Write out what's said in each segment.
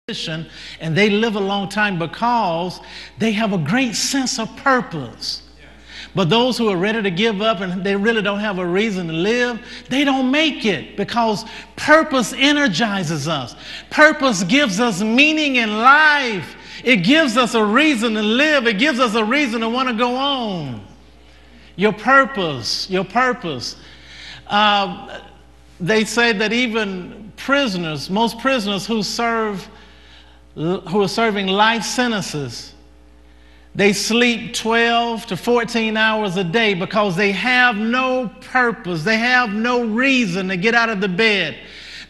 and they live a long time because they have a great sense of purpose. But those who are ready to give up and they really don't have a reason to live, they don't make it, because purpose energizes us. Purpose gives us meaning in life. It gives us a reason to live. It gives us a reason to want to go on. Your purpose, your purpose. They say that even prisoners, most prisoners who are serving life sentences, they sleep 12 to 14 hours a day because they have no purpose. They have no reason to get out of the bed.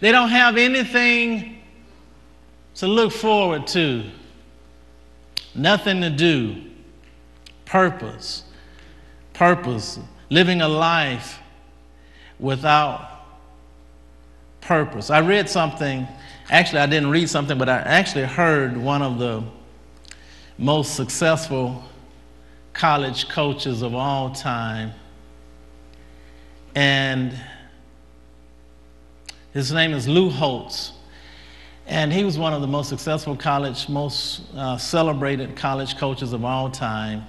They don't have anything to look forward to. Nothing to do. Purpose. Purpose. Living a life without purpose. I read something. Actually, I didn't read something, but I actually heard one of the most successful college coaches of all time. And his name is Lou Holtz. And he was one of the most successful most celebrated college coaches of all time.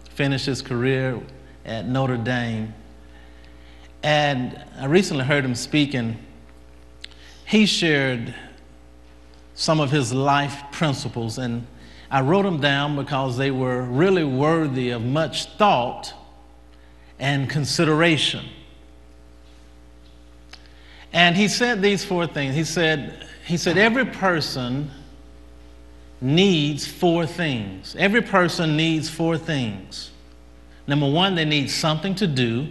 Finished his career at Notre Dame. And I recently heard him speak, and he shared some of his life principles, and I wrote them down because they were really worthy of much thought and consideration. And he said these four things. He said every person needs four things. Every person needs four things. Number one, they need something to do.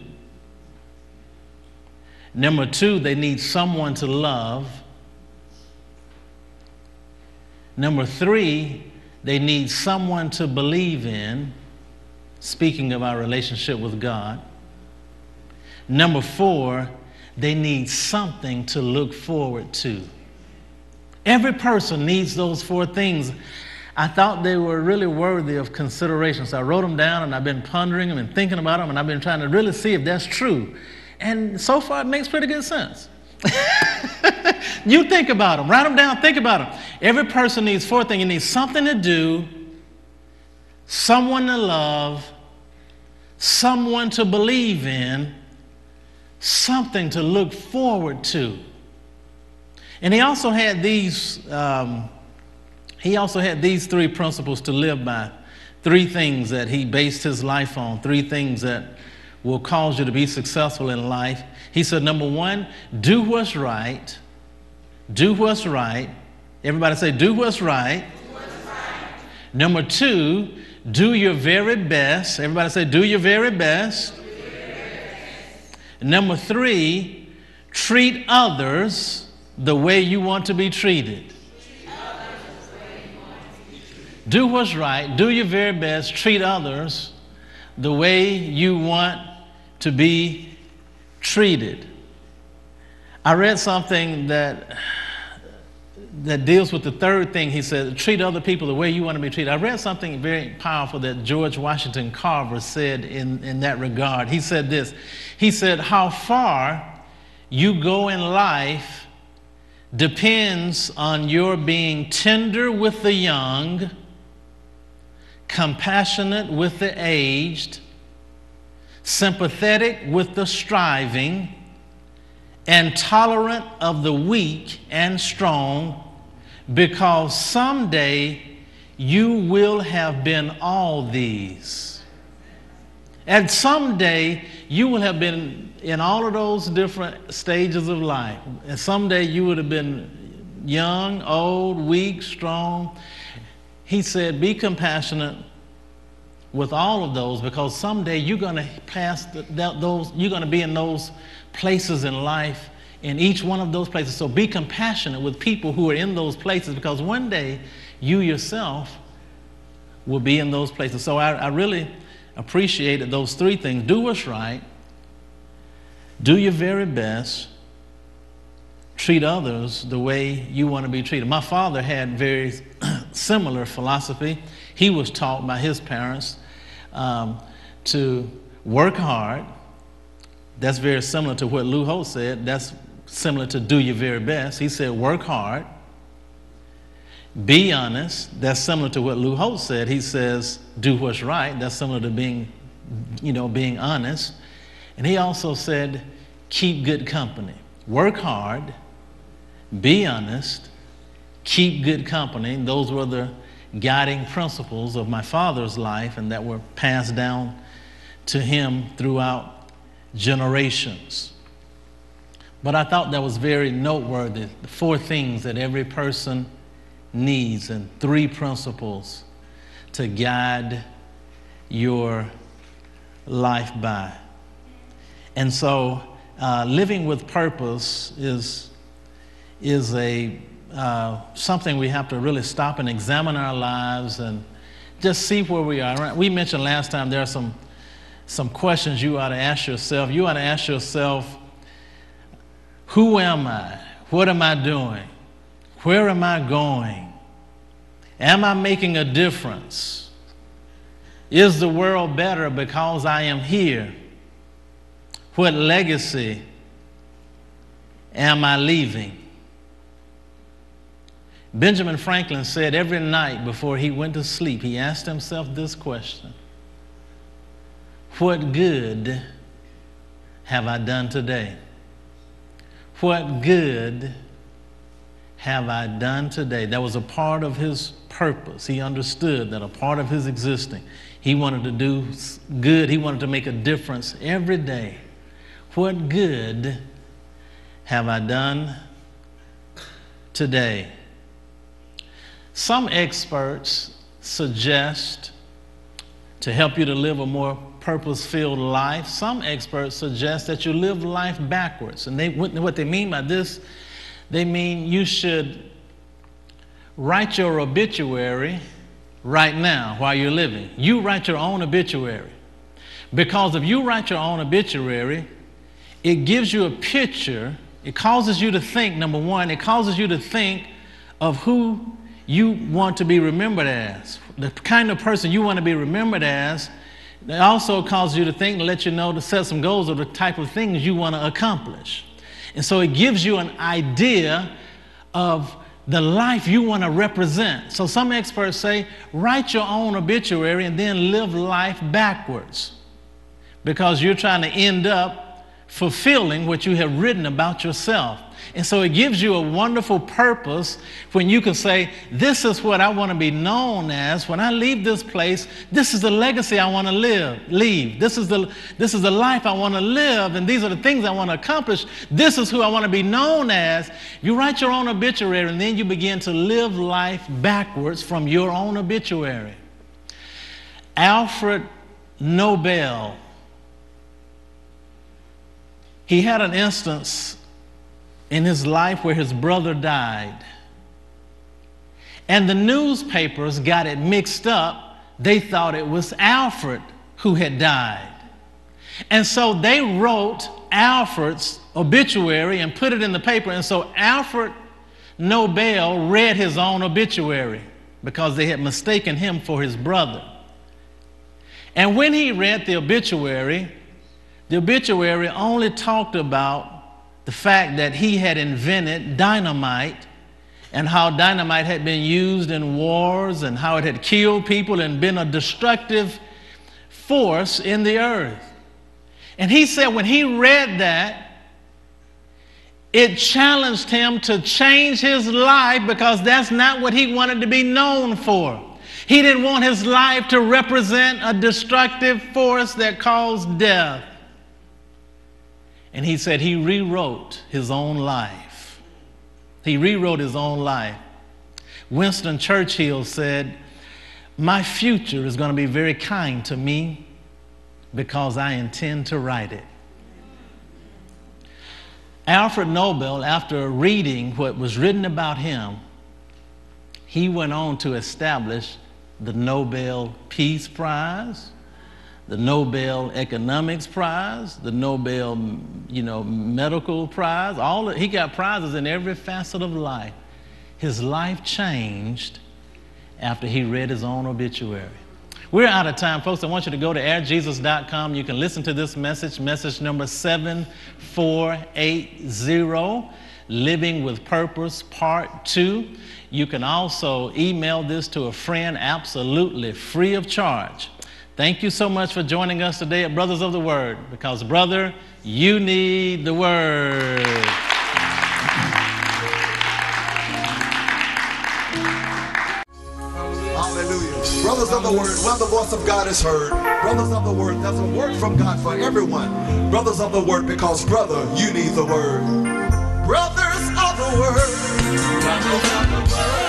Number two, they need someone to love. Number three, they need someone to believe in, speaking of our relationship with God. Number four, they need something to look forward to. Every person needs those four things. I thought they were really worthy of consideration, so I wrote them down, and I've been pondering them and thinking about them, and I've been trying to really see if that's true. And so far, it makes pretty good sense. You think about them. Write them down. Think about them. Every person needs four things. You need something to do, someone to love, someone to believe in, something to look forward to. And he also had these three principles to live by. Three things that he based his life on. Three things that will cause you to be successful in life. He said, number one, do what's right. Do what's right. Everybody say, do what's right. Do what's right. Number two, do your very best. Everybody say, do your very best. Do your very best. Number three, treat others the way you want to be treated. Do what's right. Do your very best. Treat others the way you want to be treated. I read something that deals with the third thing. He said, treat other people the way you want to be treated. I read something very powerful that George Washington Carver said in that regard. He said this. He said, how far you go in life depends on your being tender with the young, compassionate with the aged, sympathetic with the striving, and tolerant of the weak and strong, because someday you will have been all these. And someday you will have been in all of those different stages of life. And someday you would have been young, old, weak, strong. He said, be compassionate with all of those, because someday you're going to pass those, you're going to be in those places in life, in each one of those places. So be compassionate with people who are in those places, because one day you yourself will be in those places. So I really appreciated those three things. Do what's right. Do your very best. Treat others the way you want to be treated. My father had very similar philosophy. He was taught by his parents to work hard. That's very similar to what Lou Holtz said. That's similar to do your very best. He said work hard. Be honest. That's similar to what Lou Holt said. He says, do what's right. That's similar to being honest. And he also said, keep good company. Work hard, be honest, keep good company. And those were the guiding principles of my father's life, and that were passed down to him throughout generations. But I thought that was very noteworthy, the 4 things that every person needs and 3 principles to guide your life by. And so living with purpose is something we have to really stop and examine our lives and just see where we are. We mentioned last time there are some questions you ought to ask yourself. You ought to ask yourself, who am I? What am I doing? Where am I going? Am I making a difference? Is the world better because I am here? What legacy am I leaving? Benjamin Franklin said every night before he went to sleep, he asked himself this question: what good have I done today? What good have I done today? That was a part of his purpose. He understood that a part of his existing. He wanted to do good. He wanted to make a difference every day. What good have I done today? Some experts suggest, to help you to live a more purpose-filled life, some experts suggest that you live life backwards. And what they mean by this, they mean you should write your obituary right now while you're living. You write your own obituary. Because if you write your own obituary, it gives you a picture. It causes you to think, number one, it causes you to think of who you want to be remembered as, the kind of person you want to be remembered as. It also causes you to think and let you know to set some goals of the type of things you want to accomplish. And so it gives you an idea of the life you want to represent. So some experts say, write your own obituary and then live life backwards, because you're trying to end up fulfilling what you have written about yourself. And so it gives you a wonderful purpose when you can say, this is what I want to be known as. When I leave this place, this is the legacy I want to leave. This is the life I want to live, and these are the things I want to accomplish. This is who I want to be known as. You write your own obituary, and then you begin to live life backwards from your own obituary. Alfred Nobel, he had an instance in his life where his brother died. And the newspapers got it mixed up. They thought it was Alfred who had died. And so they wrote Alfred's obituary and put it in the paper. And so Alfred Nobel read his own obituary because they had mistaken him for his brother. And when he read the obituary only talked about the fact that he had invented dynamite, and how dynamite had been used in wars, and how it had killed people and been a destructive force in the earth. And he said when he read that, it challenged him to change his life, because that's not what he wanted to be known for. He didn't want his life to represent a destructive force that caused death. And he said he rewrote his own life. He rewrote his own life. Winston Churchill said, my future is going to be very kind to me because I intend to write it. Alfred Nobel, after reading what was written about him, he went on to establish the Nobel Peace Prize, the Nobel Economics Prize, the Nobel, Medical Prize. He got prizes in every facet of life. His life changed after he read his own obituary. We're out of time, folks. I want you to go to airjesus.com. You can listen to this message number 7480, Living with Purpose, Part 2. You can also email this to a friend absolutely free of charge. Thank you so much for joining us today at Brothers of the Word, because, brother, you need the Word. Hallelujah. Brothers of the Word, when the voice of God is heard, brothers of the Word, there's a word from God for everyone. Brothers of the Word, because, brother, you need the Word. Brothers of the Word. Brothers of the Word.